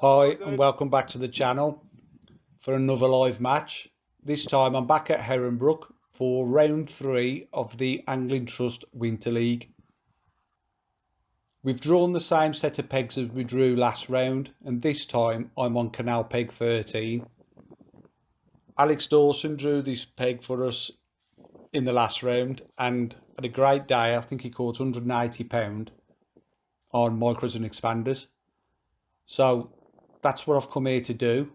Hi and welcome back to the channel for another live match. This time I'm back at Heronbrook for round 3 of the Angling Trust Winter League. We've drawn the same set of pegs as we drew last round, and this time I'm on Canal peg 13. Alex Dawson drew this peg for us in the last round and had a great day. I think he caught £180 on micros and expanders. So that's what I've come here to do.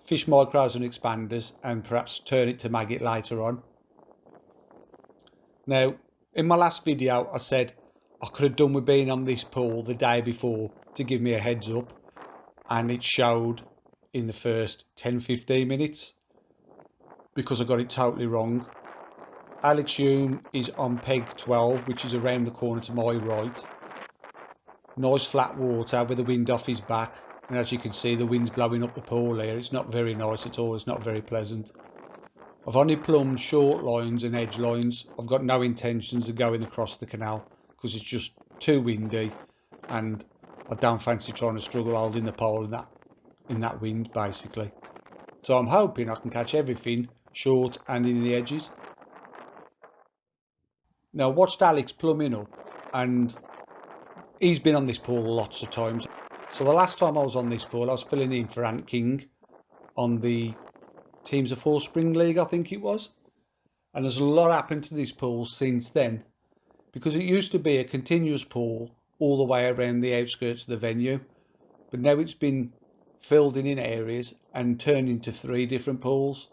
Fish micros and expanders and perhaps turn it to maggot later on. Now, in my last video I said I could have done with being on this pool the day before to give me a heads up, and it showed in the first 10-15 minutes because I got it totally wrong. Alex Hume is on peg 12, which is around the corner to my right. Nice flat water with the wind off his back, and as you can see the wind's blowing up the pool here. It's not very nice at all, it's not very pleasant. I've only plumbed short lines and edge lines. I've got no intentions of going across the canal because it's just too windy and I don't fancy trying to struggle holding the pole in that wind basically. So I'm hoping I can catch everything short and in the edges. Now I watched Alex plumbing up, and he's been on this pool lots of times. So the last time I was on this pool I was filling in for Ant King on the Teams of Four Spring League, I think it was. And there's a lot happened to this pool since then, because it used to be a continuous pool all the way around the outskirts of the venue, but now it's been filled in areas and turned into 3 different pools.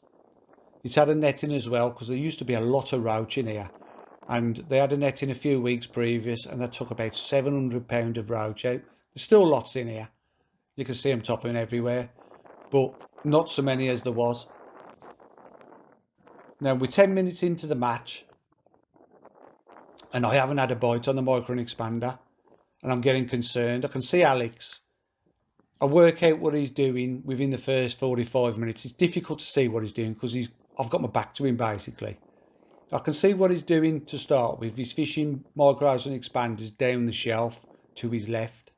It's had a netting as well, because there used to be a lot of roach in here, and they had a netting a few weeks previous and that took about £700 of roach out. There's still lots in here, you can see them topping everywhere, but not so many as there was. Now we're 10 minutes into the match and I haven't had a bite on the micro expander, and I'm getting concerned. I can see Alex. I work out what he's doing within the first 45 minutes. It's difficult to see what he's doing because I've got my back to him basically. I can see what he's doing to start with. He's fishing micros and expanders down the shelf to his left.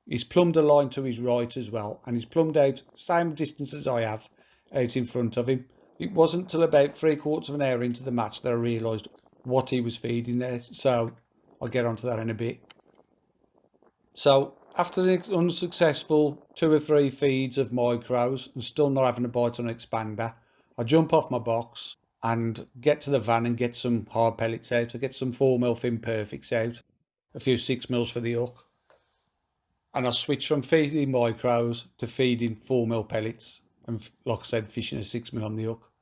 He's plumbed a line to his right as well, and he's plumbed out the same distance as I have out in front of him. It wasn't till about 3/4 of an hour into the match that I realised what he was feeding there, so I'll get onto that in a bit. So after an unsuccessful 2 or 3 feeds of micros and still not having a bite on an expander, I jump off my box and get to the van and get some hard pellets out. I get some 4mm Fin Perfects out, a few 6mm for the hook, and I switch from feeding micros to feeding 4mm pellets, and like I said, fishing a 6mm on the hook.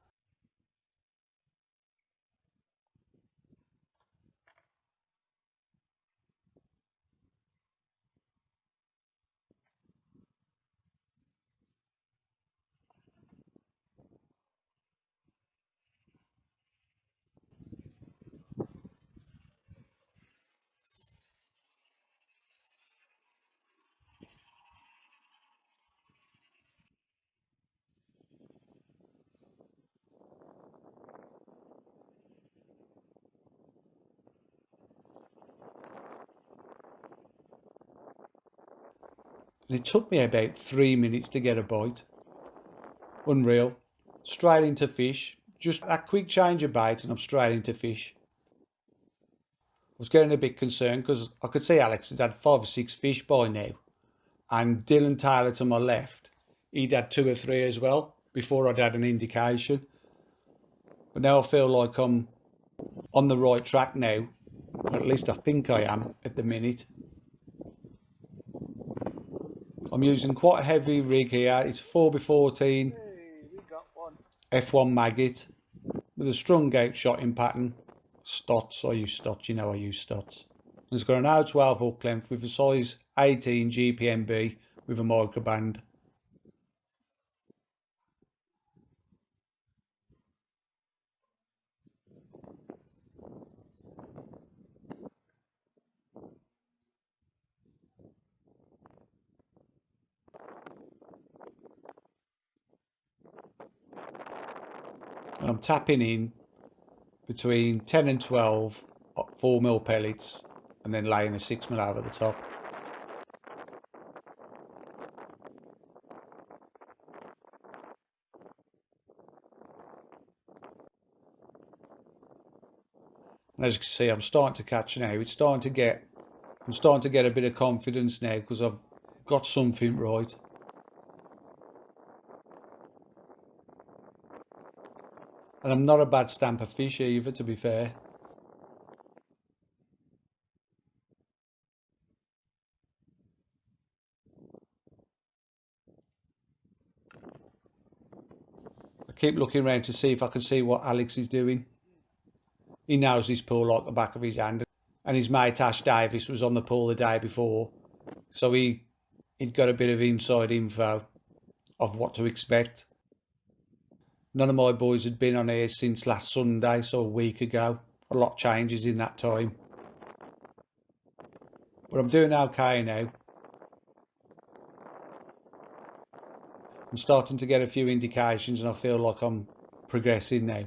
And it took me about 3 minutes to get a bite. Unreal. Straight into fish. Just a quick change of bait and I'm straight into fish. I was getting a bit concerned because I could see Alex had had 5 or 6 fish by now. And Dylan Taylor to my left, he'd had 2 or 3 as well before I'd had an indication. But now I feel like I'm on the right track now. At least I think I am at the minute. I'm using quite a heavy rig here. It's 4x14 F1 maggot with a strung out shotting pattern. Stots, I use Stots, you know I use Stots. It's got an R12 hook length with a size 18 GPMB with a microband. And I'm tapping in between 10 and 12 4mm pellets and then laying a 6mm over the top. And as you can see, I'm starting to catch now. I'm starting to get a bit of confidence now because I've got something right. And I'm not a bad stamper fish either, to be fair. I keep looking around to see if I can see what Alex is doing. He knows his pool like the back of his hand. And his mate Ash Davis was on the pool the day before. So he'd got a bit of inside info of what to expect. None of my boys had been on here since last Sunday, so a week ago. A lot changes in that time. But I'm doing okay now. I'm starting to get a few indications and I feel like I'm progressing now.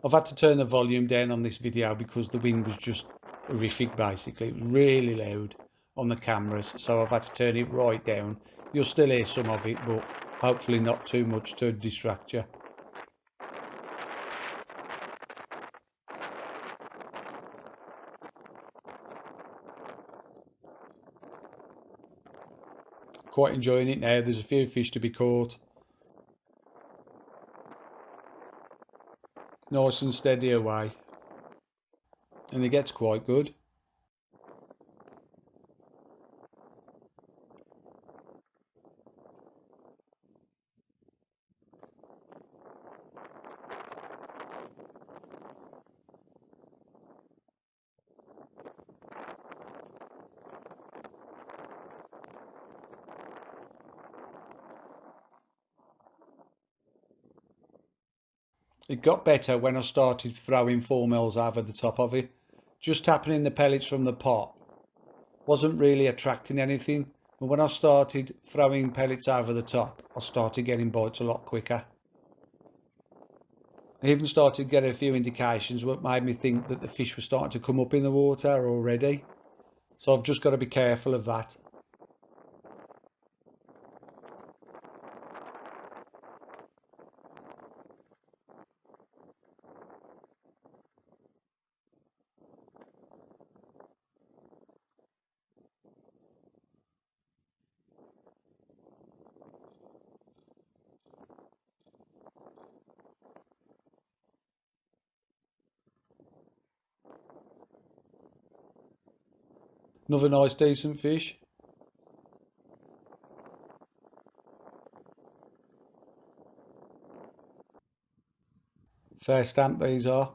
I've had to turn the volume down on this video because the wind was just horrific basically. It was really loud on the cameras, so I've had to turn it right down. You'll still hear some of it, but hopefully not too much to distract you. Quite enjoying it now. There's a few fish to be caught. Nice and steady away. And it gets quite good. It got better when I started throwing 4 mils over the top of it. Just tapping in the pellets from the pot wasn't really attracting anything. But when I started throwing pellets over the top, I started getting bites a lot quicker. I even started getting a few indications what made me think that the fish were starting to come up in the water already. So I've just got to be careful of that. Another nice decent fish. Fair stamp these are.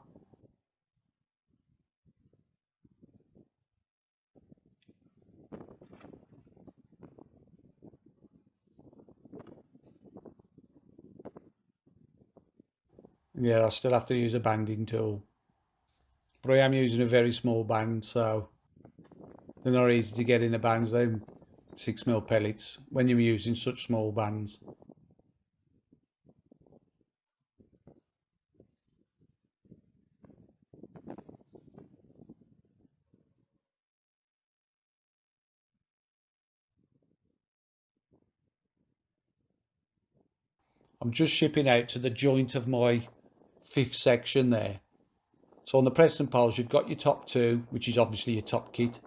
Yeah, I still have to use a banding tool. But I am using a very small band, so they're not easy to get in the bands, them 6 mil pellets, when you're using such small bands. I'm just shipping out to the joint of my fifth section there. So on the Preston poles, you've got your top two, which is obviously your top kit.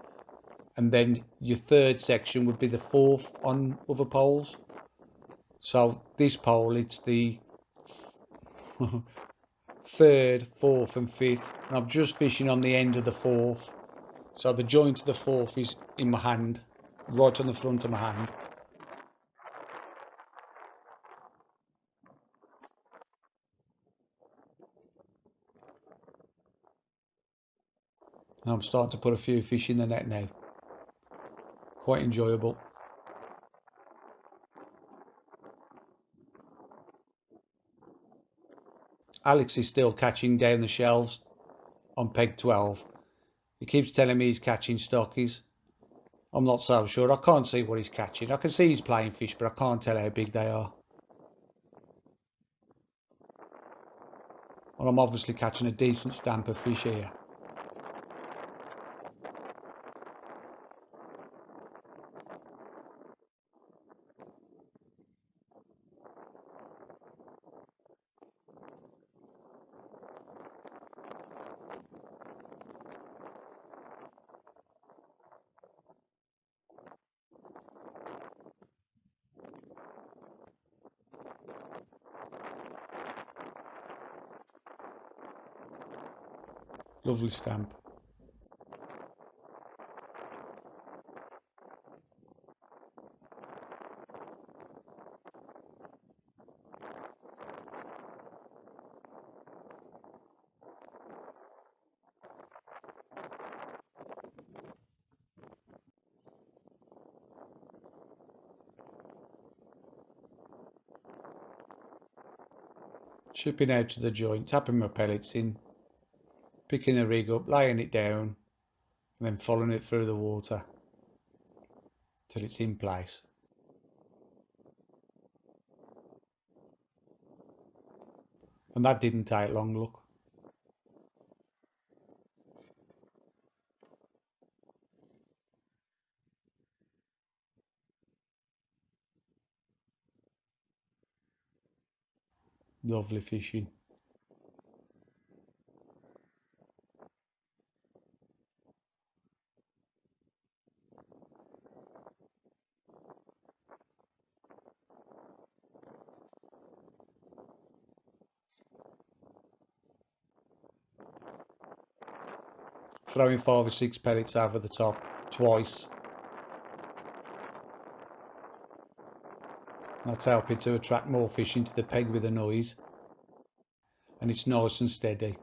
And then your third section would be the fourth on other poles. So this pole, it's the third, fourth and fifth. And I'm just fishing on the end of the fourth. So the joint of the fourth is in my hand, right on the front of my hand. And I'm starting to put a few fish in the net now. Quite enjoyable. Alex is still catching down the shelves on peg 12. He keeps telling me he's catching stockies. I'm not so sure. I can't see what he's catching. I can see he's playing fish, but I can't tell how big they are. And I'm obviously catching a decent stamp of fish here. Lovely stamp. Shipping out to the joint, tapping my pellets in, picking the rig up, laying it down, and then following it through the water till it's in place. And that didn't take long, look. Lovely fishing. Throwing 5 or 6 pellets over the top twice. That's helping to attract more fish into the peg with a noise. And it's nice and steady.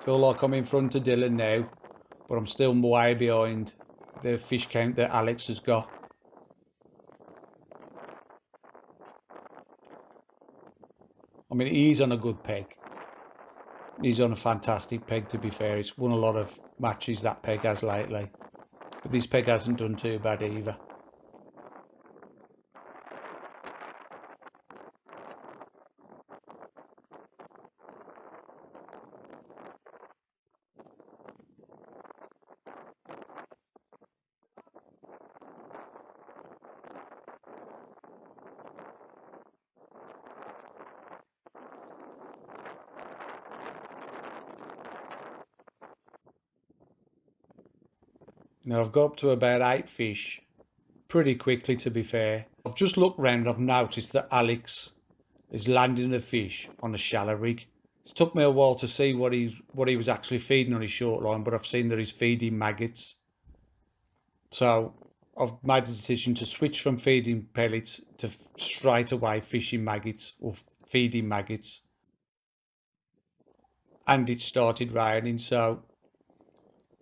Feel like I'm in front of Dylan now, but I'm still way behind the fish count that Alex has got. I mean, he's on a good peg. He's on a fantastic peg, to be fair. It's won a lot of matches, that peg has, lately. But this peg hasn't done too bad either. Now I've got up to about 8 fish pretty quickly, to be fair. I've just looked round and I've noticed that Alex is landing a fish on a shallow rig. It's took me a while to see what he was actually feeding on his short line, but I've seen that he's feeding maggots. So I've made the decision to switch from feeding pellets to straight away fishing maggots or feeding maggots. And it started raining, so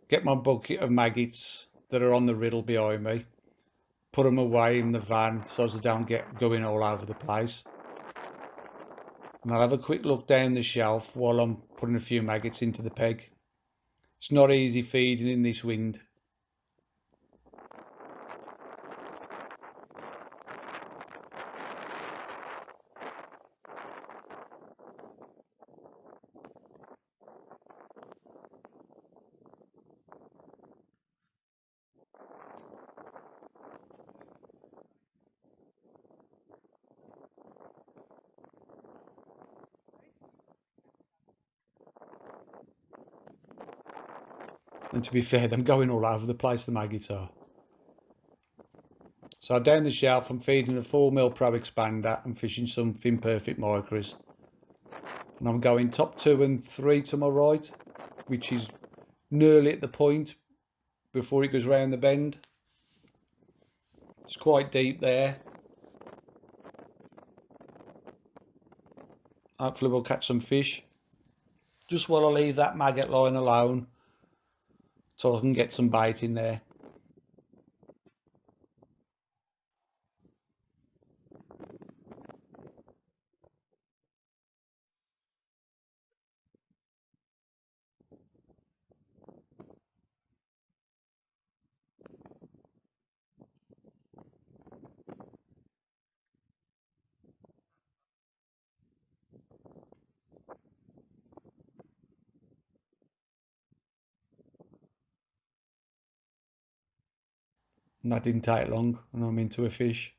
get my bucket of maggots that are on the riddle behind me, put them away in the van so as they don't get going all over the place. And I'll have a quick look down the shelf while I'm putting a few maggots into the peg. It's not easy feeding in this wind. And to be fair, them going all over the place, the maggots are. So down the shelf, I'm feeding a 4mm Pro Expander and fishing some Fin Perfect micros. And I'm going top 2 and 3 to my right, which is nearly at the point before it goes round the bend. It's quite deep there. Hopefully we'll catch some fish. Just while I leave that maggot line alone so I can get some bait in there. And that didn't take long, and I'm into a fish.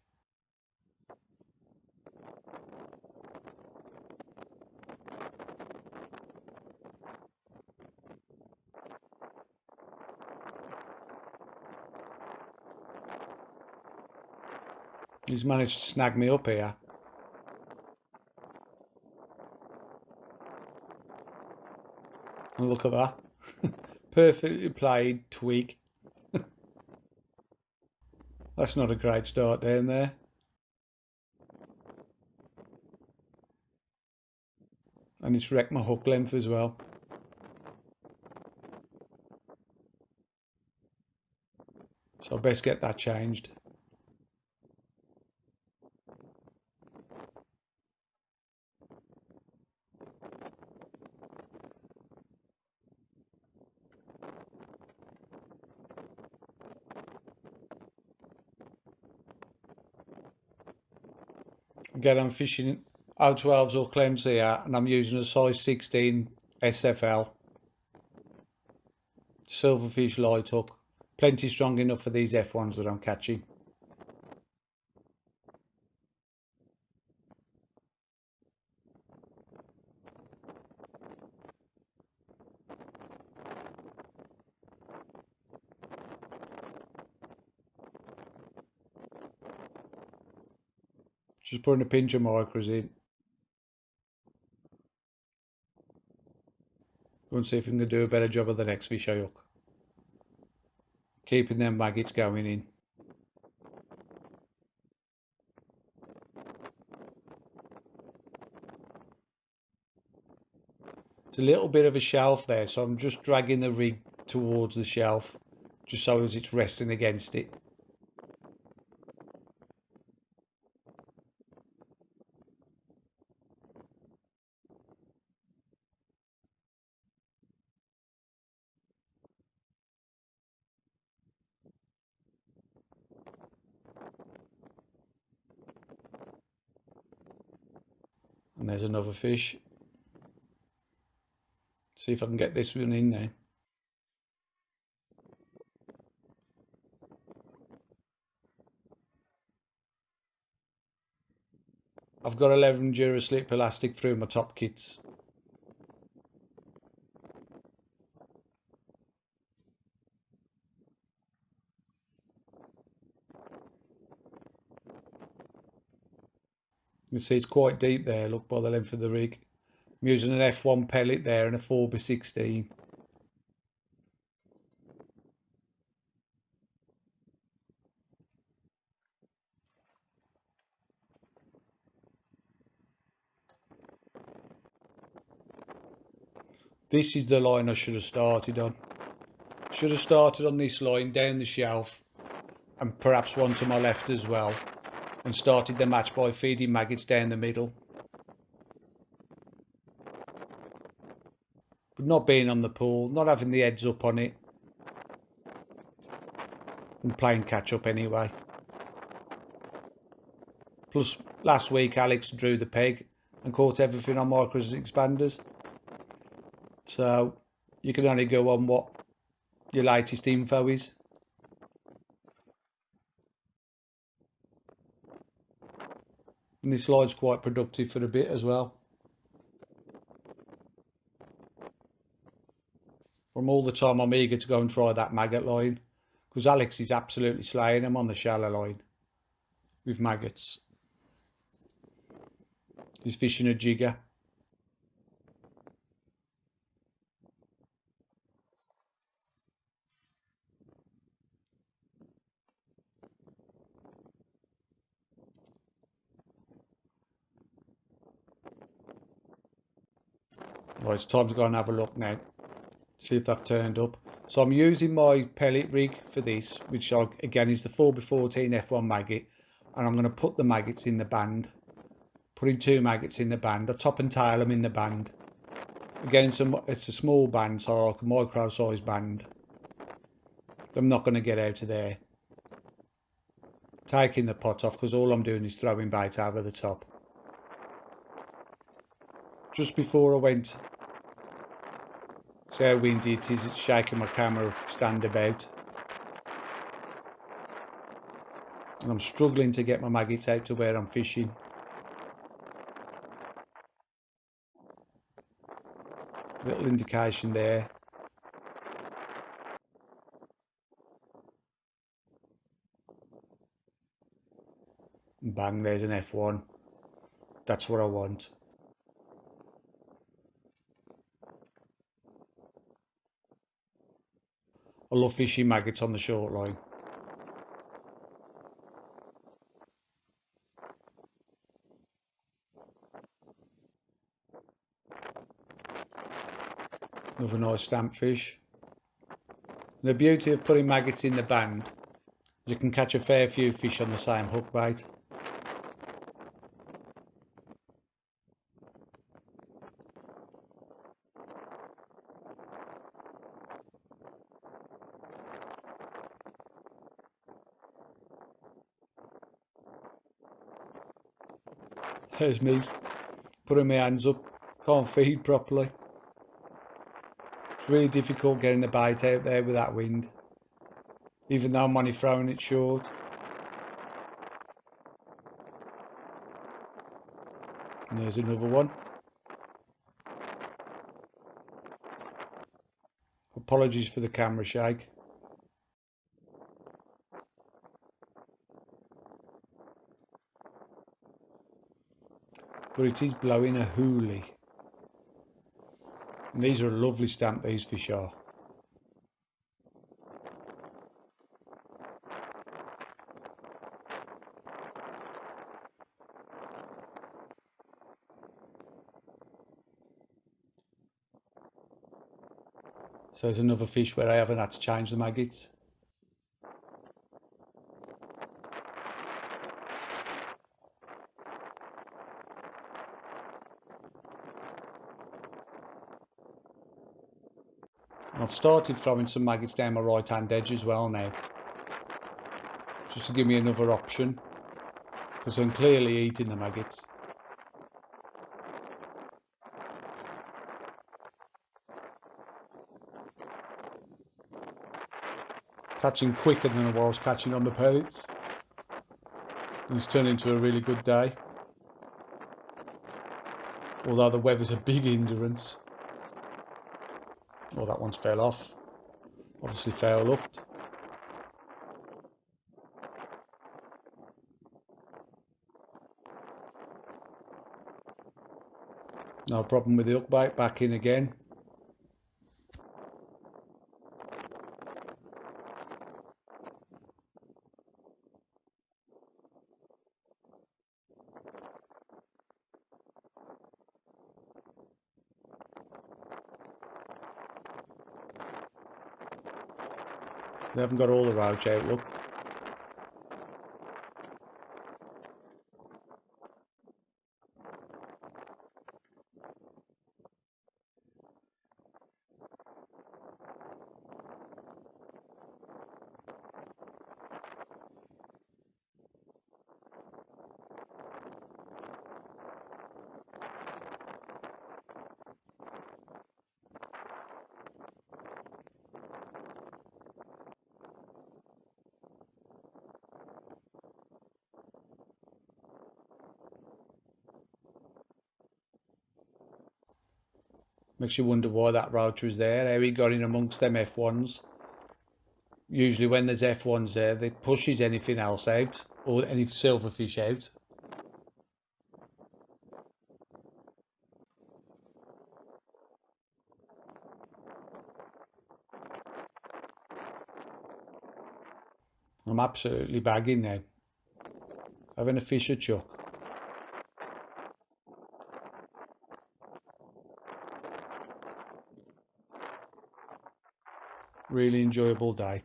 He's managed to snag me up here. And look at that. Perfectly played twig. That's not a great start down there. And it's wrecked my hook length as well. So I best get that changed. Again, I'm fishing O12s or clems here, and I'm using a size 16 SFL silverfish light hook. Plenty strong enough for these F1s that I'm catching. Just putting a pinch of micros in. Go and see if we can do a better job of the next fish I hook. Keeping them maggots going in. It's a little bit of a shelf there, so I'm just dragging the rig towards the shelf, just so as it's resting against it. And there's another fish. See if I can get this one in now. I've got 11 Duraslip elastic through my top kits. You can see it's quite deep there, look, by the length of the rig. I'm using an F1 pellet there and a 4x16. This is the line I should have started on. Should have started on this line down the shelf, and perhaps one to my left as well, and started the match by feeding maggots down the middle. But not being on the pool, not having the heads up on it, and playing catch up anyway. Plus, last week Alex drew the peg and caught everything on micros expanders. So you can only go on what your latest info is. And this line's quite productive for a bit as well. From all the time I'm eager to go and try that maggot line, because Alex is absolutely slaying them on the shallow line with maggots. He's fishing a jigger. Right, it's time to go and have a look now. See if they've turned up. So I'm using my pellet rig for this, which again is the 4x14 F1 maggot, and I'm going to put the maggots in the band. Putting 2 maggots in the band. I top and tail them in the band. Again, it's a small band, so like a micro size band. I'm not going to get out of there. Taking the pot off, because all I'm doing is throwing bait over the top. Just before I went, see how windy it is, it's shaking my camera stand about. and I'm struggling to get my maggots out to where I'm fishing. Little indication there. And bang, there's an F1. That's what I want. I love fishing maggots on the short line. Another nice stamp fish. And the beauty of putting maggots in the band, you can catch a fair few fish on the same hook bait. There's me putting my hands up, can't feed properly. It's really difficult getting the bait out there with that wind, even though I'm only throwing it short. And there's another one. Apologies for the camera shake. But it is blowing a hoolie. And these are a lovely stamp, these fish are. So there's another fish where I haven't had to change the maggots. And I've started throwing some maggots down my right hand edge as well now, just to give me another option, because I'm clearly eating the maggots. Catching quicker than I was catching on the pellets. It's turned into a really good day, although the weather's a big hindrance. Oh, that one's fell off. Obviously foul hooked. No problem with the hook bait, back in again. They haven't got all the roach out, look. Makes you wonder why that roach was there, how he got in amongst them F1s. Usually when there's F1s there, they pushes anything else out, or any silverfish out. I'm absolutely bagging now. Having a fish a chuck. Really enjoyable day.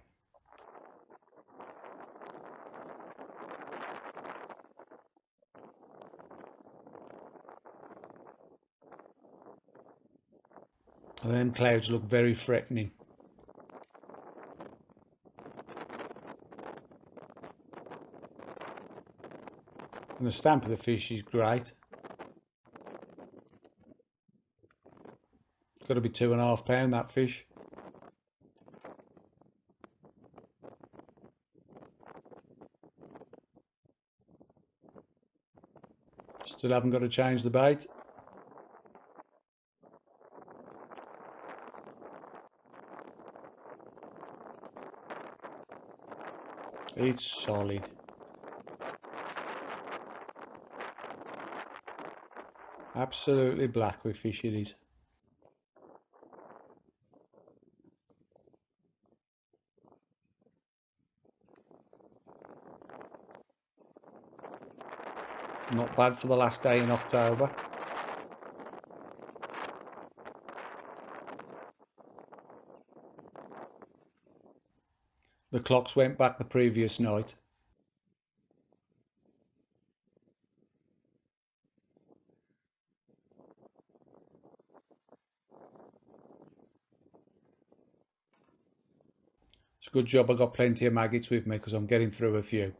And them clouds look very threatening. And the stamp of the fish is great. It's got to be 2.5 pound, that fish. Still haven't got to change the bait. It's solid. Absolutely black with fish it is. Not bad for the last day in October. The clocks went back the previous night. It's a good job I got plenty of maggots with me because I'm getting through a few.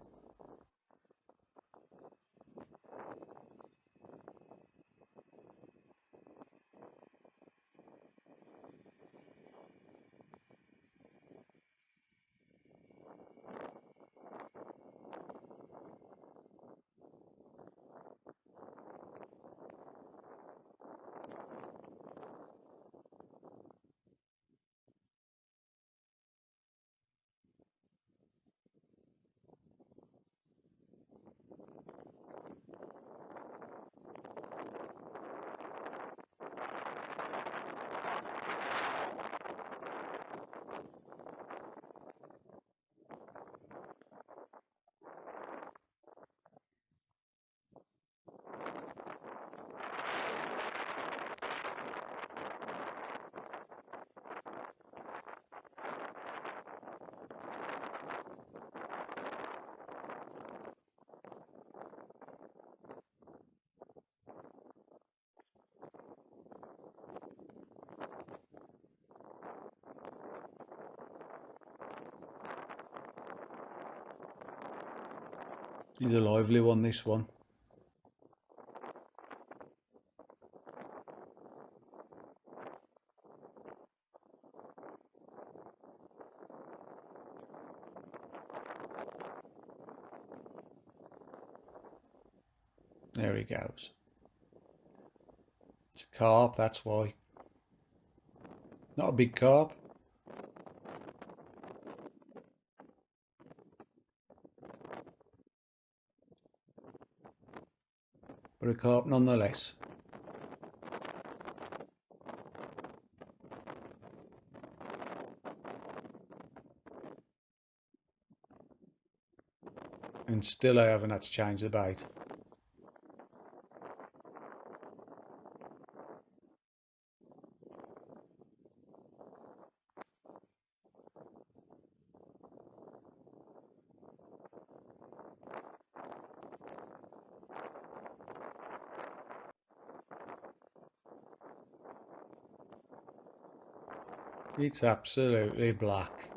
He's a lively one, this one. There he goes. It's a carp, that's why. Not a big carp, but a carp nonetheless. And still I haven't had to change the bait. It's absolutely black.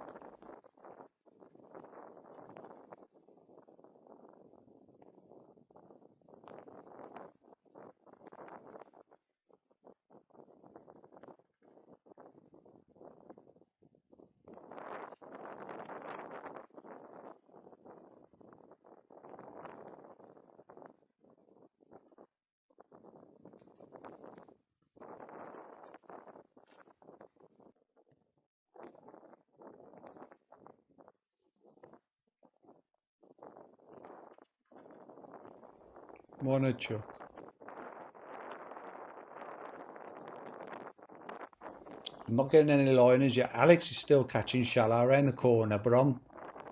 What a chuck. I'm not getting any liners yet. Alex is still catching shallow around the corner, but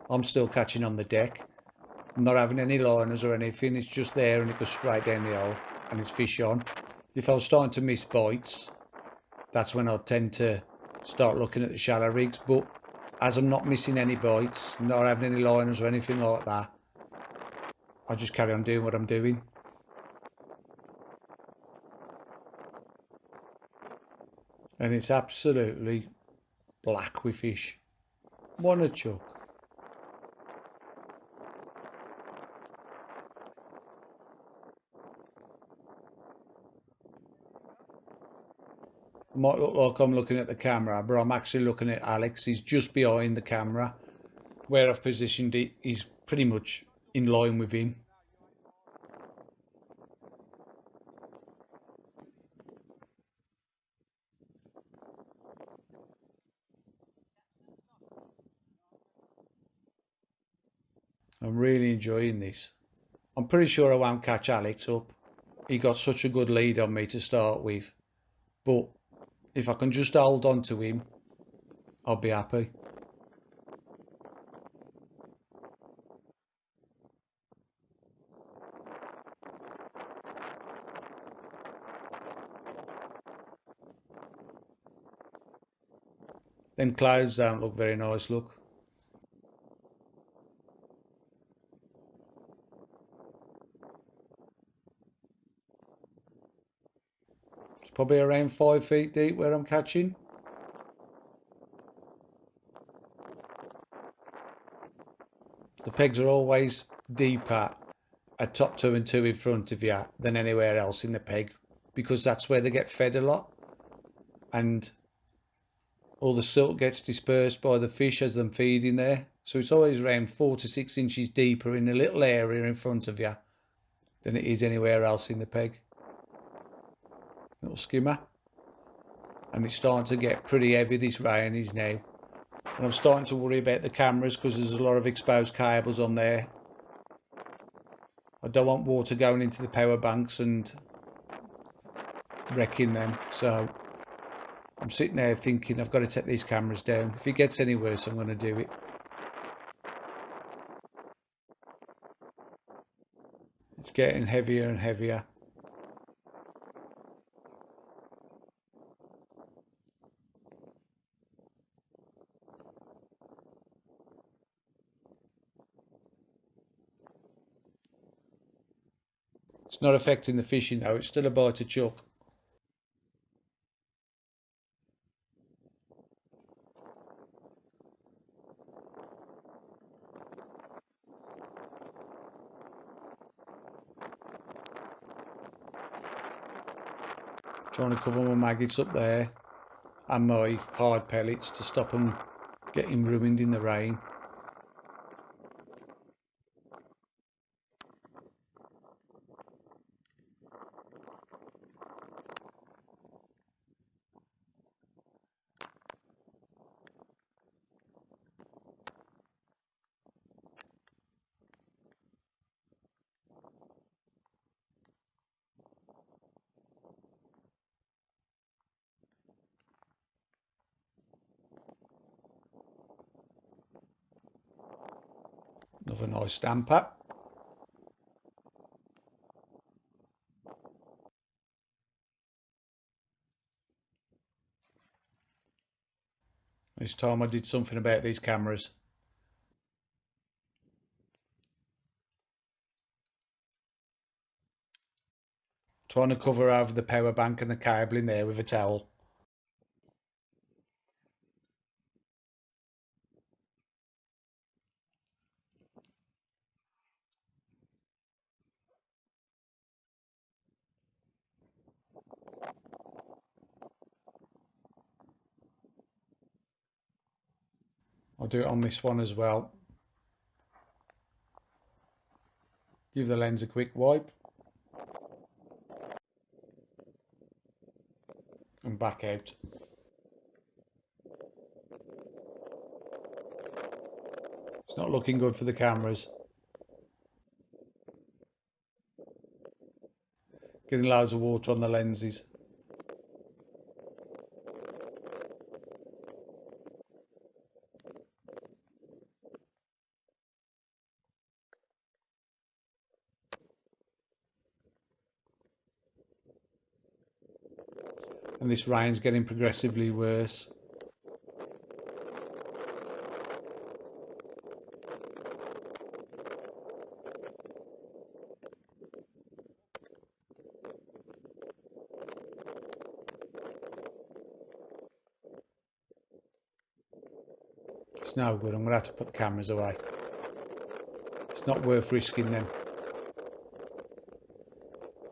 I'm still catching on the deck. I'm not having any liners or anything. It's just there and it goes straight down the hole and it's fish on. If I was starting to miss bites, that's when I'd tend to start looking at the shallow rigs. But as I'm not missing any bites, not having any liners or anything like that, I just carry on doing what I'm doing. And it's absolutely black with fish. What a chuck. It might look like I'm looking at the camera, but I'm actually looking at Alex. He's just behind the camera. Where I've positioned it, he's pretty much in line with him. I'm really enjoying this. I'm pretty sure I won't catch Alex up. He got such a good lead on me to start with. But if I can just hold on to him, I'll be happy. Them clouds don't look very nice, look. It's probably around 5 feet deep where I'm catching. The pegs are always deeper at top two and two in front of you than anywhere else in the peg because that's where they get fed a lot and all the silt gets dispersed by the fish as them feeding there. So it's always around 4 to 6 inches deeper in a little area in front of you than it is anywhere else in the peg. Little skimmer. And it's starting to get pretty heavy, this rain is now. And I'm starting to worry about the cameras because there's a lot of exposed cables on there. I don't want water going into the power banks and wrecking them. So I'm sitting there thinking I've got to take these cameras down. If it gets any worse, I'm going to do it. It's getting heavier and heavier. It's not affecting the fishing though, it's still a bite of chuck. Trying to cover my maggots up there and my hard pellets to stop them getting ruined in the rain. Another nice stamper. This time I did something about these cameras. Trying to cover over the power bank and the cable in there with a towel. I'll do it on this one as well. Give the lens a quick wipe. And back out. It's not looking good for the cameras. Getting loads of water on the lenses. And this rain's getting progressively worse. It's no good, I'm going to have to put the cameras away. It's not worth risking them.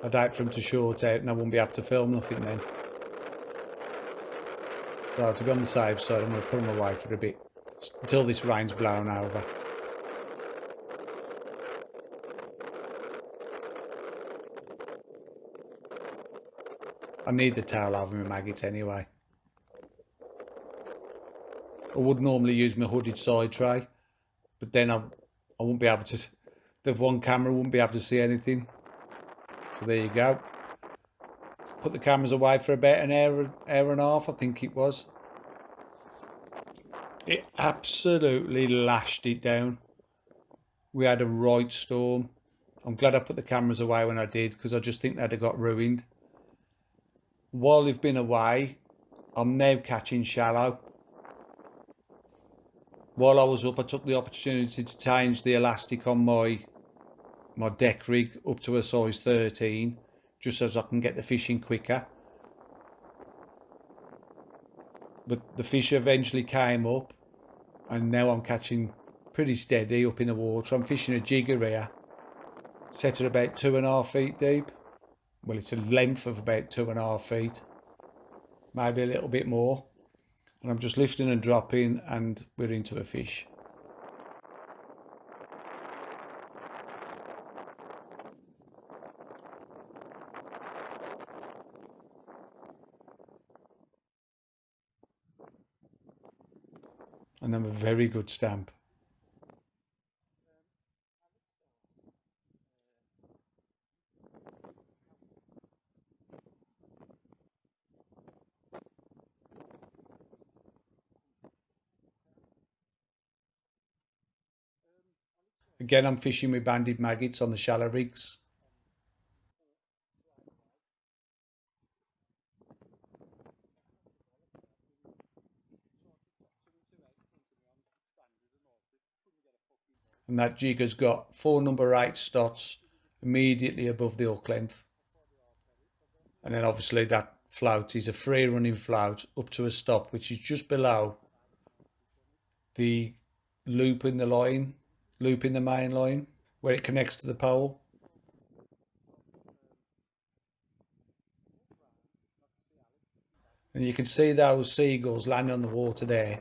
I'd hate for them to short out and I won't be able to film nothing then. So to be on the safe side, I'm going to put them away for a bit until this rain's blown over. I need the towel over my maggots anyway. I would normally use my hooded side tray, but then I wouldn't be able to, the one camera wouldn't be able to see anything. So there you go. Put the cameras away for about an hour and a half, I think it was. It absolutely lashed it down. We had a right storm. I'm glad I put the cameras away when I did, because I just think they'd have got ruined. While they've been away, I'm now catching shallow. While I was up, I took the opportunity to change the elastic on my deck rig up to a size 13, just so I can get the fishing quicker. But the fish eventually came up, and now I'm catching pretty steady up in the water. I'm fishing a jigger here, set at about 2.5 feet deep. Well, it's a length of about 2.5 feet, maybe a little bit more. And I'm just lifting and dropping, and we're into a fish. And I'm a very good stamp. Again, I'm fishing with banded maggots on the shallow rigs. And that jig has got 4 number 8 stots immediately above the hook length. And then obviously that float is a free running float up to a stop, which is just below the loop in the line, loop in the main line, where it connects to the pole. And you can see those seagulls landing on the water there.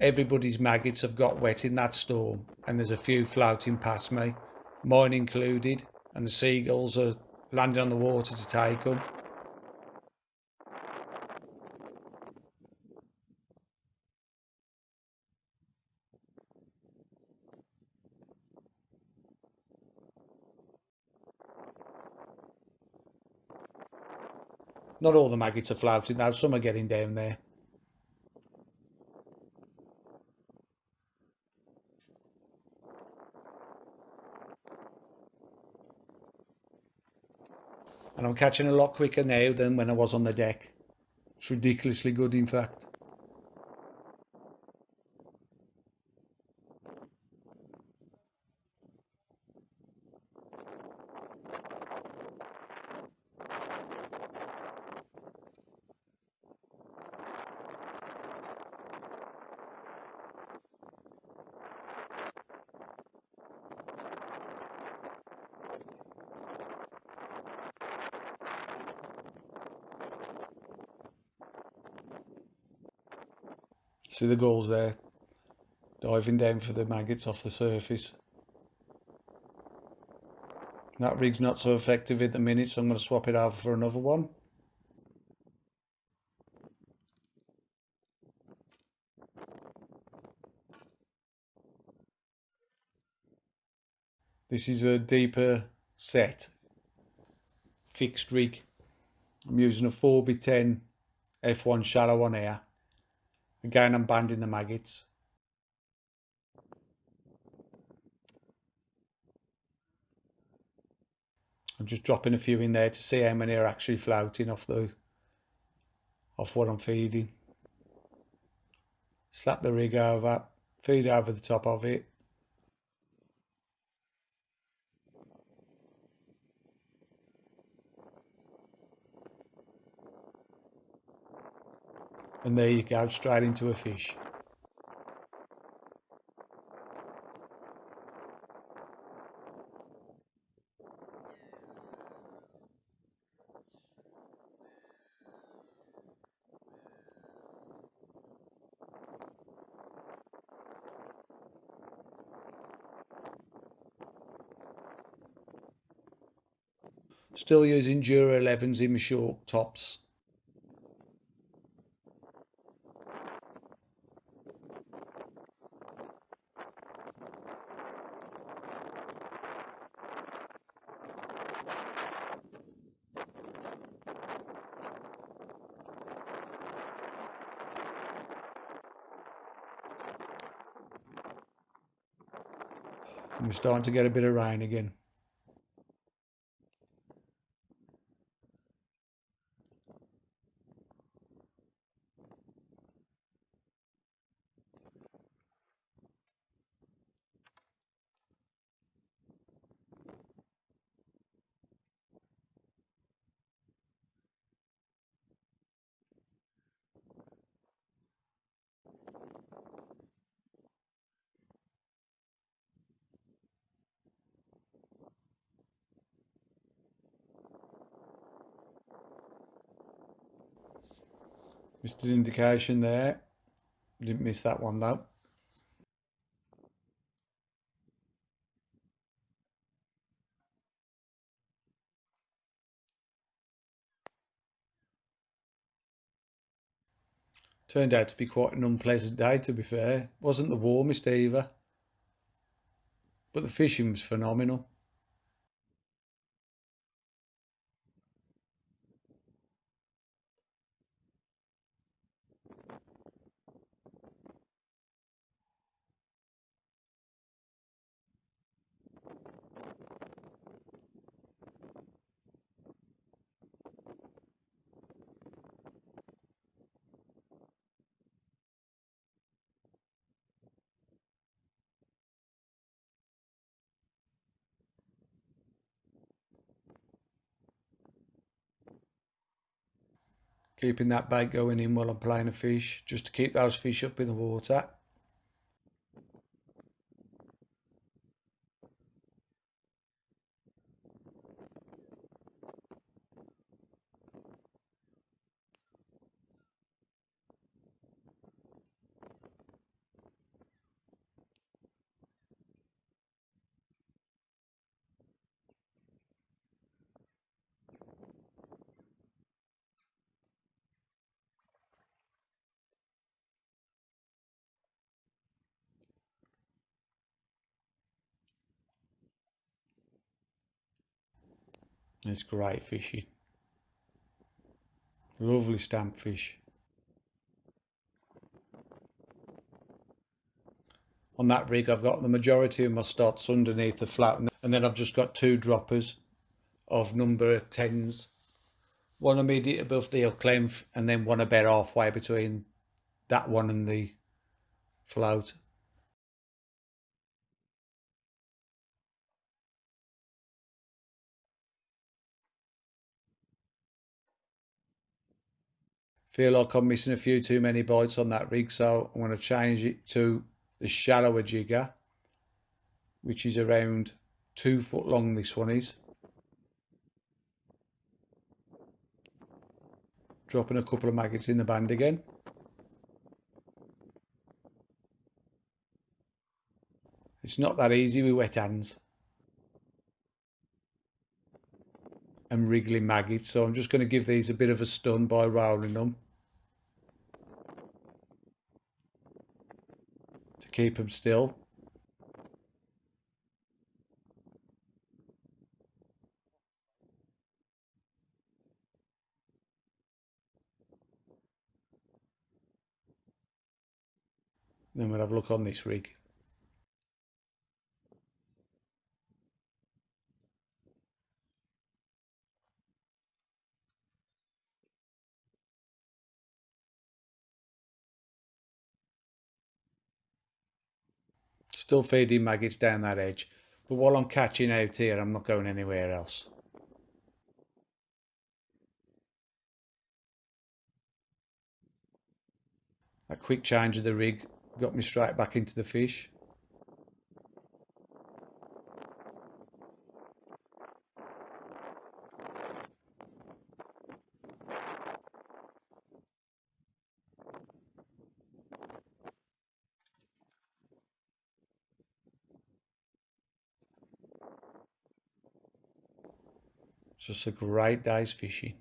Everybody's maggots have got wet in that storm, and there's a few floating past me, mine included, and the seagulls are landing on the water to take them. Not all the maggots are floating though, some are getting down there. And I'm catching a lot quicker now than when I was on the deck. It's ridiculously good, in fact. See the gulls there, diving down for the maggots off the surface. That rig's not so effective at the minute, so I'm going to swap it over for another one. This is a deeper set, fixed rig. I'm using a 4x10 F1 shallow on here. Again, I'm banding the maggots. I'm just dropping a few in there to see how many are actually floating off what I'm feeding. Slap the rig over, feed over the top of it. And there you go, straight into a fish. Still using Dura 11s in my short tops. And we're starting to get a bit of rain again. Missed an indication there. Didn't miss that one though. Turned out to be quite an unpleasant day, to be fair. Wasn't the warmest either, but the fishing was phenomenal. Keeping that bait going in while I'm playing a fish, just to keep those fish up in the water. It's great fishing. Lovely stamp fish. On that rig, I've got the majority of my stots underneath the flat, and then I've just got two droppers of number 10s. One immediate above the hook length, and then one about halfway between that one and the float. Feel like I'm missing a few too many bites on that rig, so I'm going to change it to the shallower jigger, which is around 2 foot long. This one is. Dropping a couple of maggots in the band again. It's not that easy with wet hands and wriggling maggots, so I'm just going to give these a bit of a stun by rolling them to keep them still. Then we'll have a look on this rig. Still feeding maggots down that edge, but while I'm catching out here, I'm not going anywhere else. A quick change of the rig got me straight back into the fish. It's just a great day's fishing.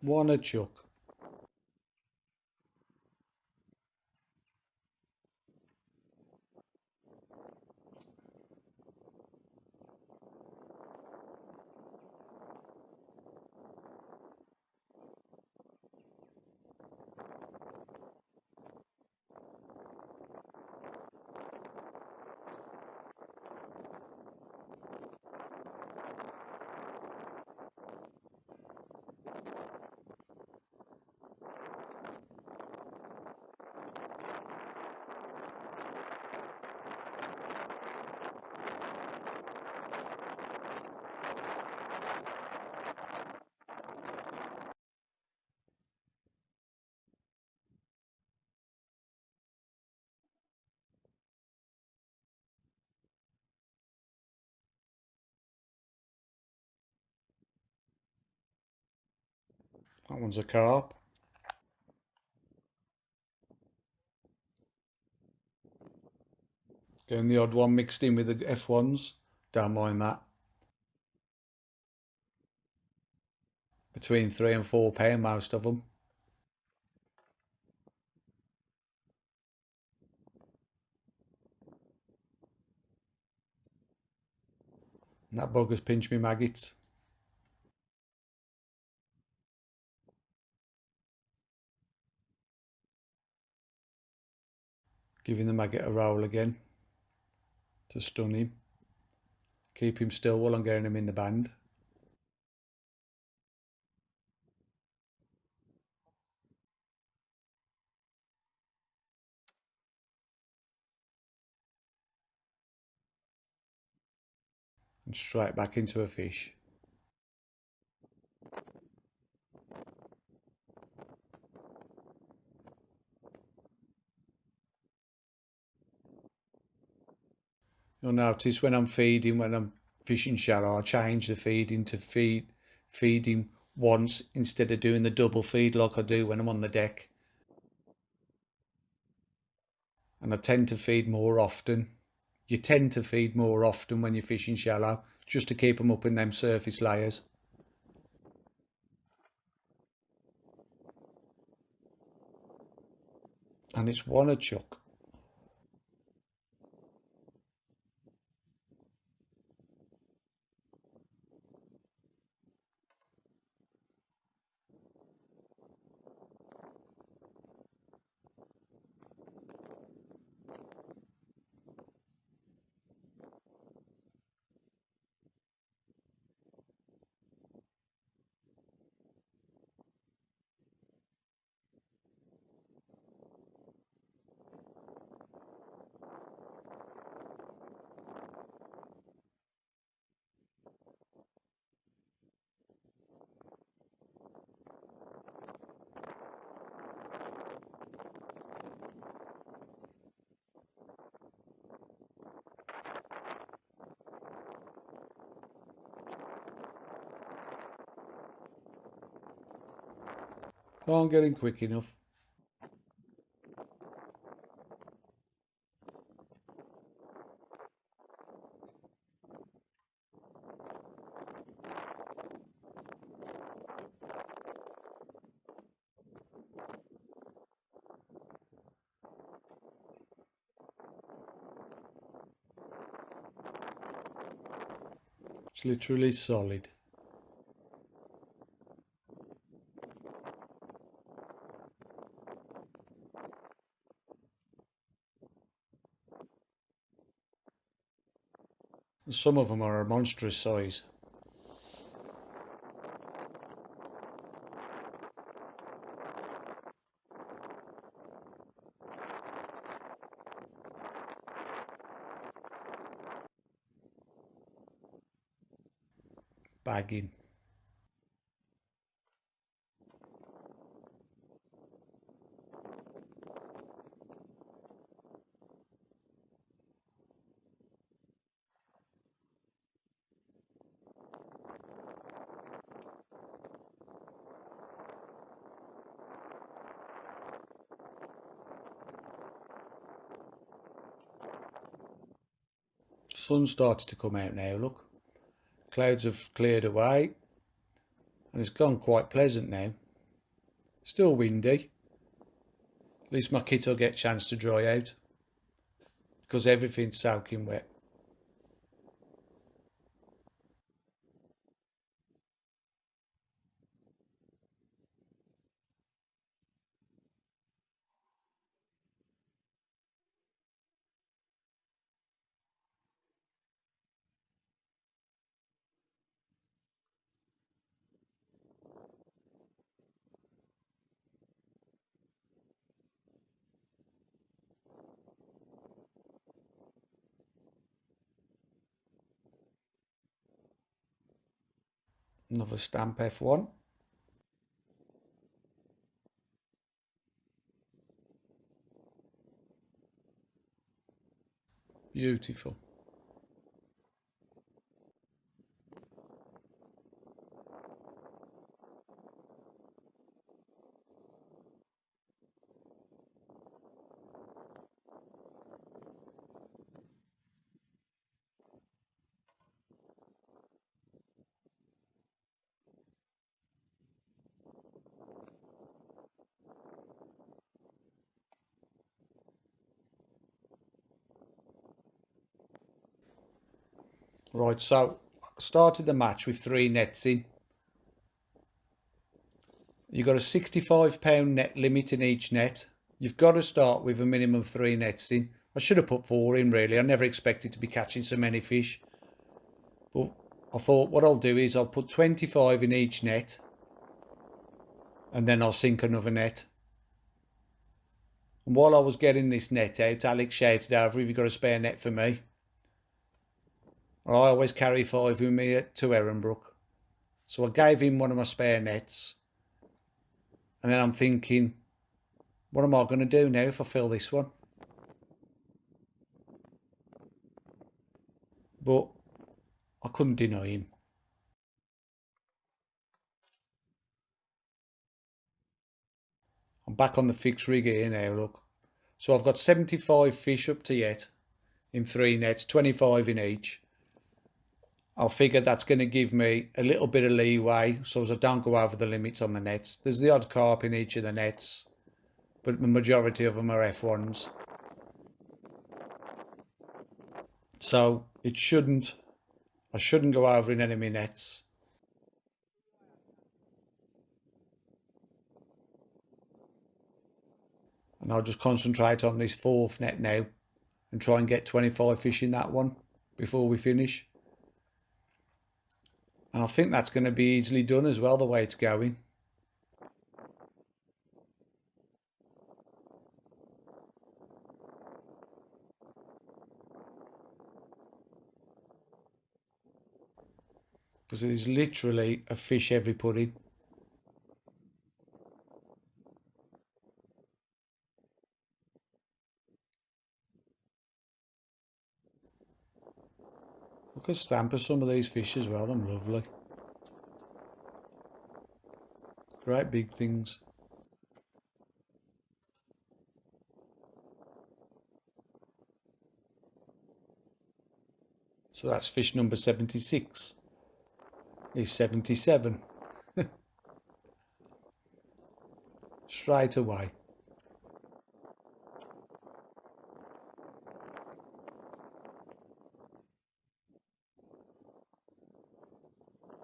One a chuck. That one's a carp. Getting the odd one mixed in with the F1s. Don't mind that. Between £3 and £4, most of them. And that bugger's pinched me maggots. Giving the maggot a roll again to stun him. Keep him still while I'm getting him in the band. And straight back into a fish. You'll notice when I'm fishing shallow, I change the feeding to feeding once instead of doing the double feed like I do when I'm on the deck. And I tend to feed more often. You tend to feed more often when you're fishing shallow, just to keep them up in them surface layers. And it's one a chuck. Can't get in quick enough. It's literally solid. Some of them are a monstrous size. Bagging. Sun started to come out now, look. Clouds have cleared away and it's gone quite pleasant now. Still windy. At least my kit will get a chance to dry out because everything's soaking wet. Another stamp F1. Beautiful. Right, so I started the match with 3 nets in. You've got a £65 net limit in each net. You've got to start with a minimum of 3 nets in. I should have put 4 in really. I never expected to be catching so many fish. But I thought what I'll do is I'll put 25 in each net and then I'll sink another net. And while I was getting this net out, Alex shouted over, "Have you got a spare net for me?" I always carry 5 with me to Ehrenbrook. So I gave him one of my spare nets. And then I'm thinking, what am I going to do now if I fill this one? But I couldn't deny him. I'm back on the fixed rig here now, look. So I've got 75 fish up to yet in 3 nets, 25 in each. I'll figure that's going to give me a little bit of leeway so as I don't go over the limits on the nets. There's the odd carp in each of the nets, but the majority of them are F1s. So I shouldn't go over in any of my nets. And I'll just concentrate on this 4th net now and try and get 25 fish in that one before we finish. And I think that's going to be easily done as well, the way it's going. Because it is literally a fish every pudding. Look at stamp of some of these fish as well, they're lovely. Great big things. So that's fish number 76. Is 77. Straight away.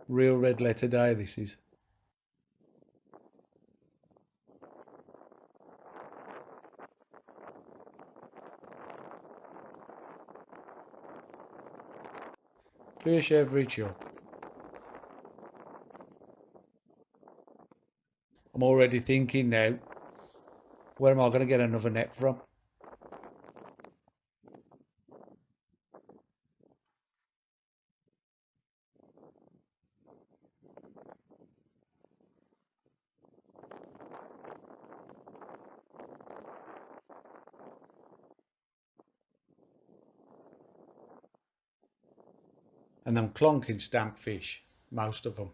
Real red letter day this is. Fish every chuck. I'm already thinking now, where am I going to get another net from? And I'm clonking stamp fish, most of them.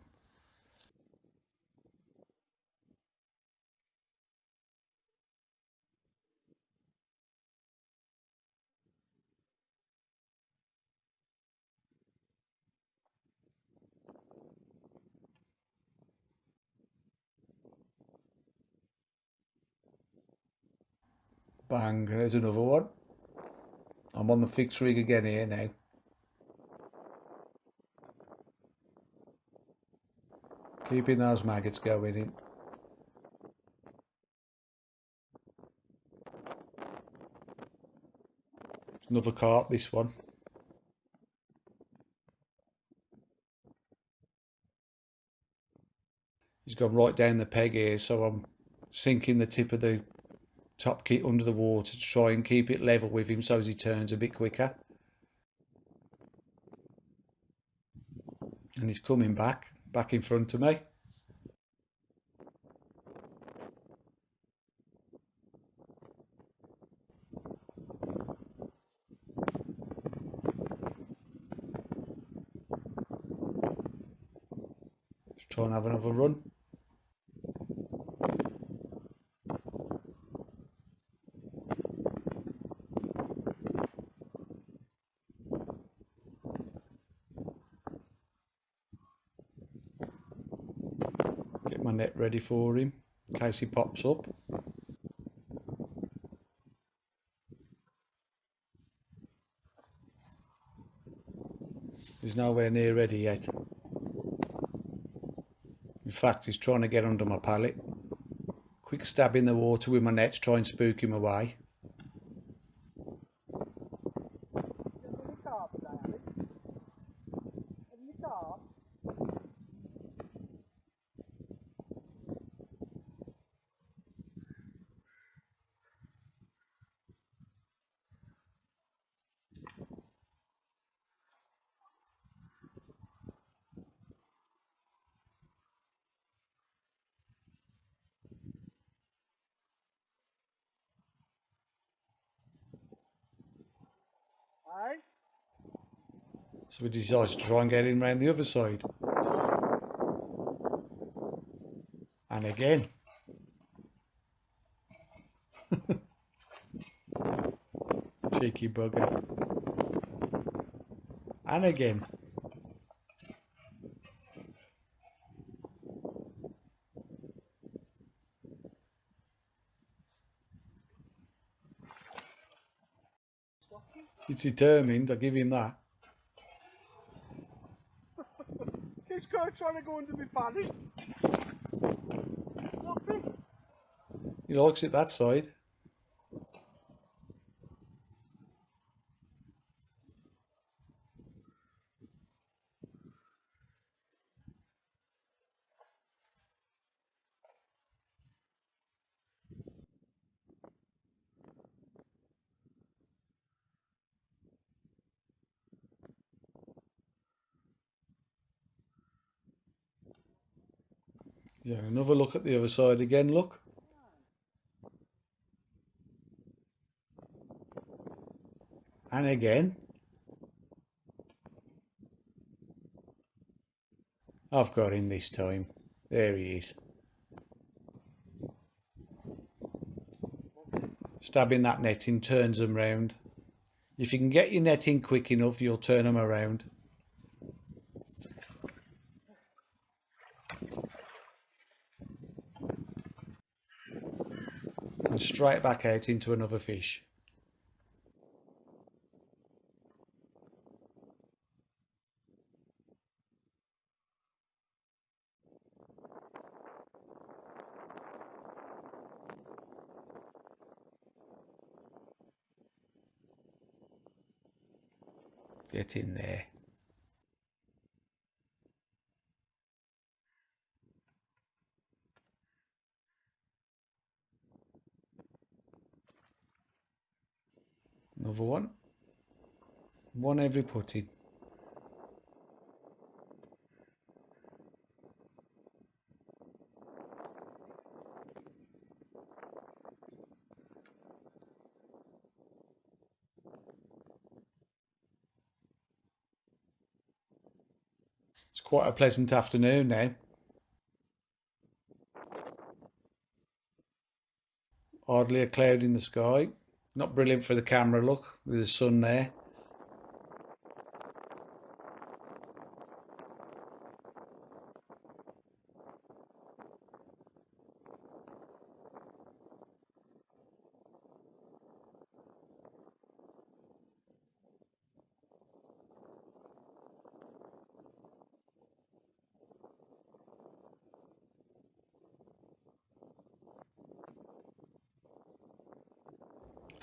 Bang, there's another one. I'm on the fixed rig again here now. Keeping those maggots going in. Another carp, this one. He's gone right down the peg here, so I'm sinking the tip of the top kit under the water to try and keep it level with him so as he turns a bit quicker. And he's coming back in front of me. Let's try and have another run. Get my net ready for him in case he pops up. He's nowhere near ready yet. In fact, he's trying to get under my pallet. Quick stab in the water with my net to try and spook him away. So we decided to try and get in round the other side. And again. Cheeky bugger. And again. He's determined, I'll give him that. Keeps trying to go under my pallet. Stop it. He likes it that side. Yeah, another look at the other side again, look. And again. I've got him this time. There he is. Stabbing that netting turns them round. If you can get your netting quick enough, you'll turn them around. And straight back out into another fish. Get in there. Another one. One every putting. It's quite a pleasant afternoon now. Hardly a cloud in the sky. Not brilliant for the camera look, with the sun there.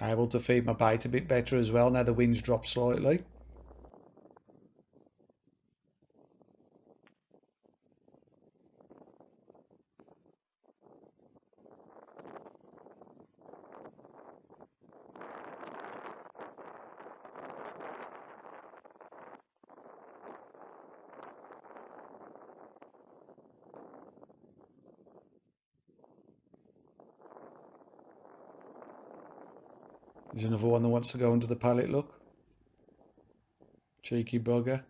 Able to feed my bait a bit better as well now the wind's dropped slightly. There's another one that wants to go under the pallet, look. Cheeky bugger.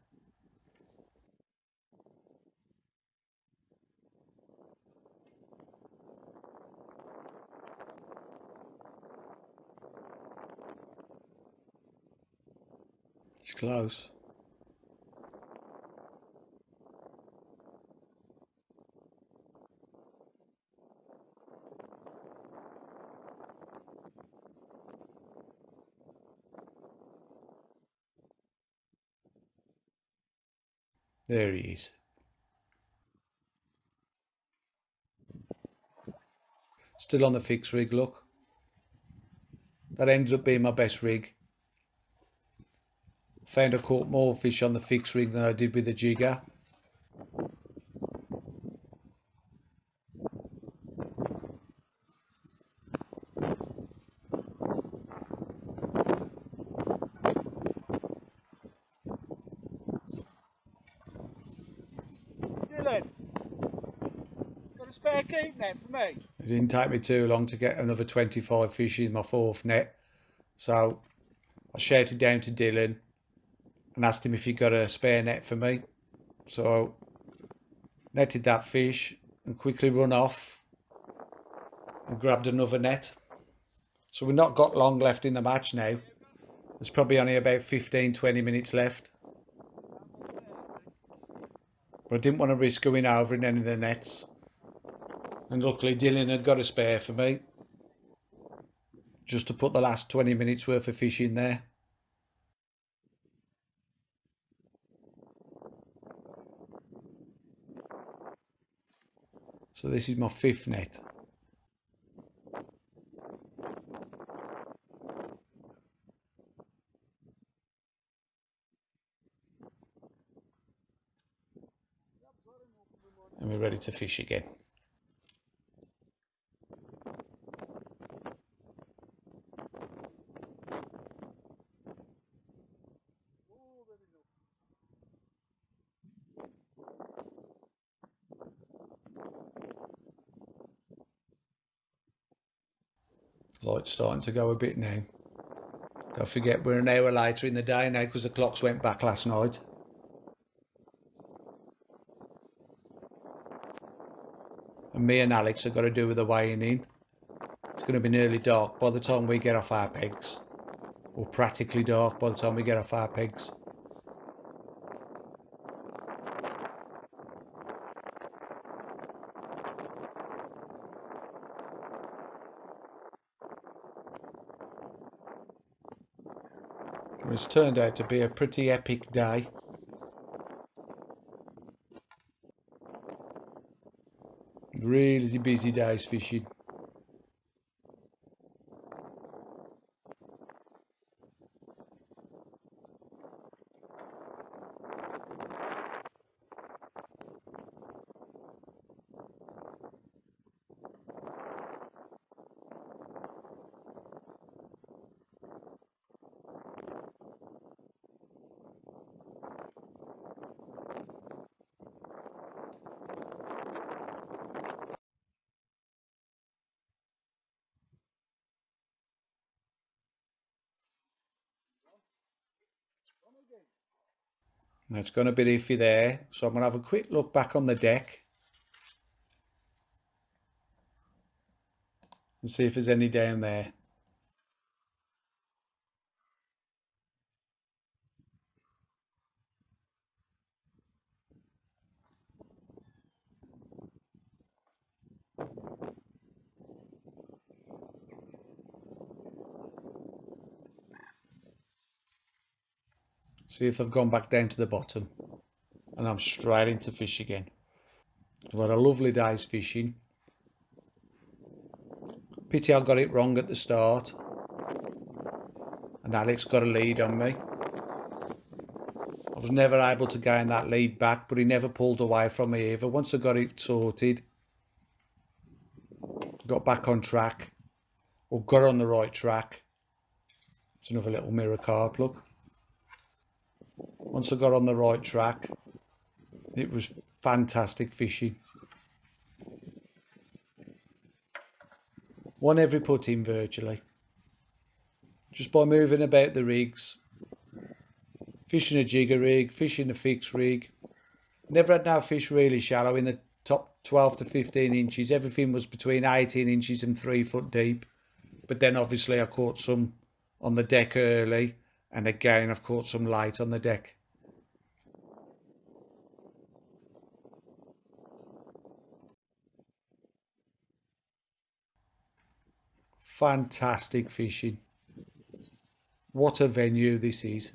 It's close. There he is. Still on the fixed rig, look. That ended up being my best rig. Found I caught more fish on the fixed rig than I did with the jigger. Dylan, got a spare keep net for me? It didn't take me too long to get another 25 fish in my fourth net. So I shouted down to Dylan and asked him if he got a spare net for me. So netted that fish and quickly run off and grabbed another net. So we've not got long left in the match now. There's probably only about 15-20 minutes left. But I didn't want to risk going over in any of the nets. And luckily Dylan had got a spare for me, just to put the last 20 minutes worth of fish in there. So this is my fifth net. And we're ready to fish again. Light's starting to go a bit now. Don't forget we're an hour later in the day now because the clocks went back last night. And me and Alex have got to do with the weighing in. It's going to be nearly dark by the time we get off our pegs. Or practically dark by the time we get off our pegs. It's turned out to be a pretty epic day. Really busy days fishing. Now it's gone a bit iffy there, so I'm going to have a quick look back on the deck and see if there's any down there. See if they've gone back down to the bottom. And I'm straight into fish again. I've had a lovely day's fishing. Pity I got it wrong at the start. And Alex got a lead on me. I was never able to gain that lead back, but he never pulled away from me either. Once I got it sorted, got back on track, or got on the right track. It's another little mirror carp, look. Once I got on the right track, it was fantastic fishing. Won every put in virtually. Just by moving about the rigs. Fishing a jigger rig, fishing a fixed rig. Never had no fish really shallow in the top 12 to 15 inches. Everything was between 18 inches and 3 foot deep. But then obviously I caught some on the deck early. And again, I've caught some light on the deck. Fantastic fishing. What a venue this is.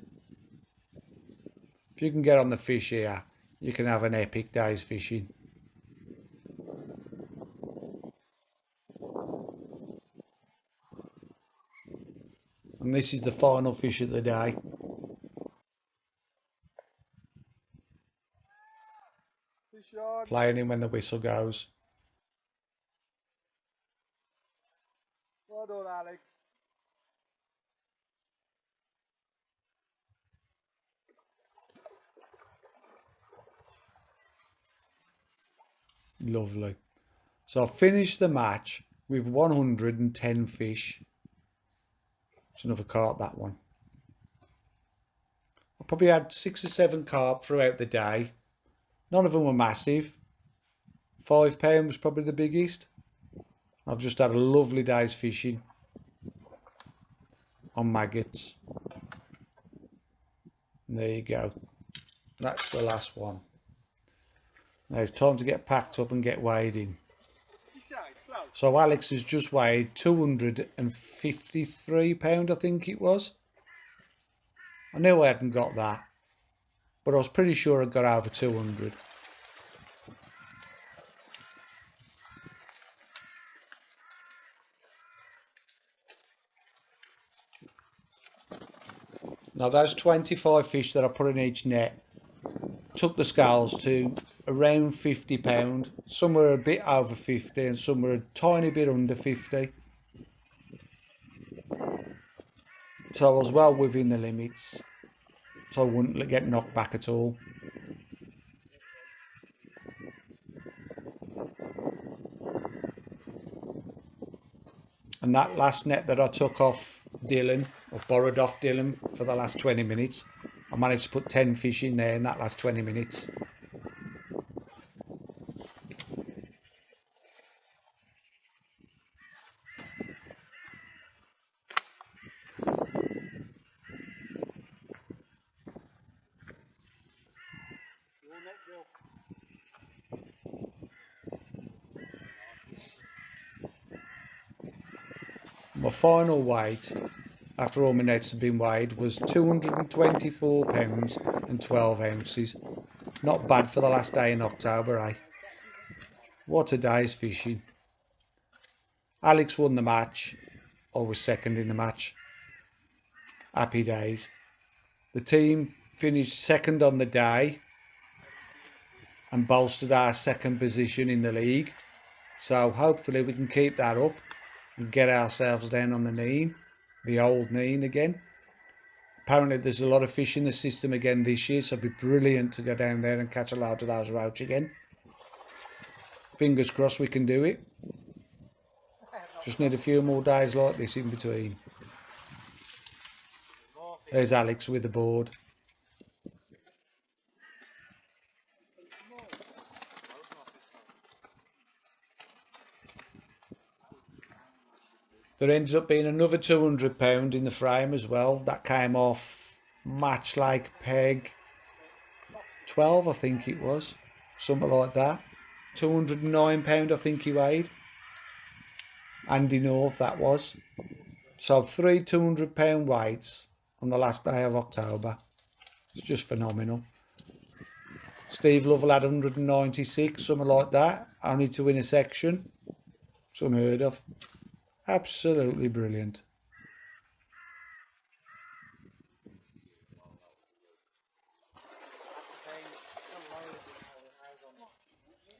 If you can get on the fish here, you can have an epic day's fishing. And this is the final fish of the day. Fish on. Playing in when the whistle goes. Well done, Alex. Lovely. So I finished the match with 110 fish. It's another carp, that one. I probably had 6 or 7 carp throughout the day. None of them were massive. £5 was probably the biggest. I've just had a lovely day's fishing on maggots. And there you go. That's the last one. Now it's time to get packed up and get weighed in. So Alex has just weighed £253, I think it was. I knew I hadn't got that, but I was pretty sure I got over 200. Now those 25 fish that I put in each net took the scales to around £50. Some were a bit over 50 and some were a tiny bit under 50. So I was well within the limits, so I wouldn't get knocked back at all. And that last net that I took off Dylan, or borrowed off Dylan for the last 20 minutes, I managed to put 10 fish in there in that last 20 minutes. My final weight, after all my nets had been weighed, was £224 and 12 ounces. Not bad for the last day in October, eh? What a day's fishing. Alex won the match. I was second in the match. Happy days. The team finished second on the day and bolstered our second position in the league. So hopefully we can keep that up and get ourselves down on the Nene, the old Nene again. Apparently there's a lot of fish in the system again this year, so it'd be brilliant to go down there and catch a load of those roach again. Fingers crossed we can do it. Just need a few more days like this in between. There's Alex with the board. There ends up being another £200 in the frame as well. That came off match like peg 12, I think it was. Something like that. £209 I think he weighed. Andy North that was. So 3 £200 weights on the last day of October. It's just phenomenal. Steve Lovell had 196, something like that. Only to win a section. It's unheard of. Absolutely brilliant.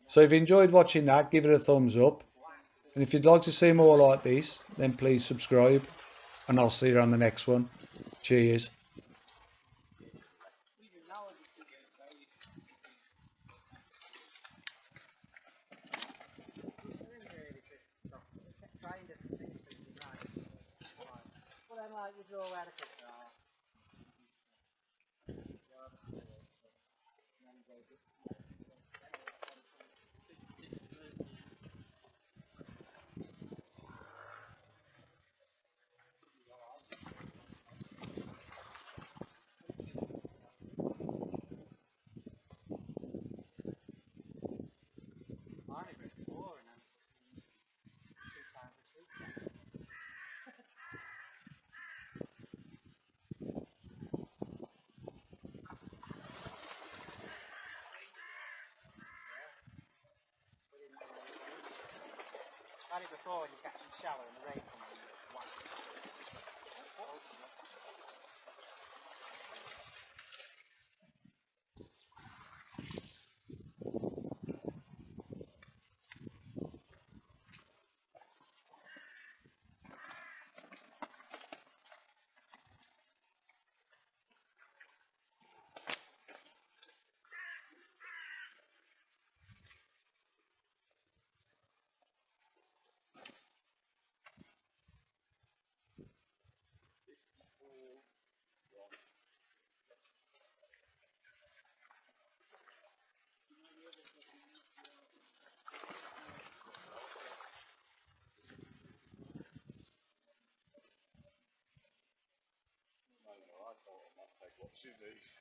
So if you enjoyed watching that, give it a thumbs up. And if you'd like to see more like this, then please subscribe. And I'll see you on the next one. Cheers. had it before and you catch in the shower and the rain comes in and it's whack. I know, I thought I might take watching these.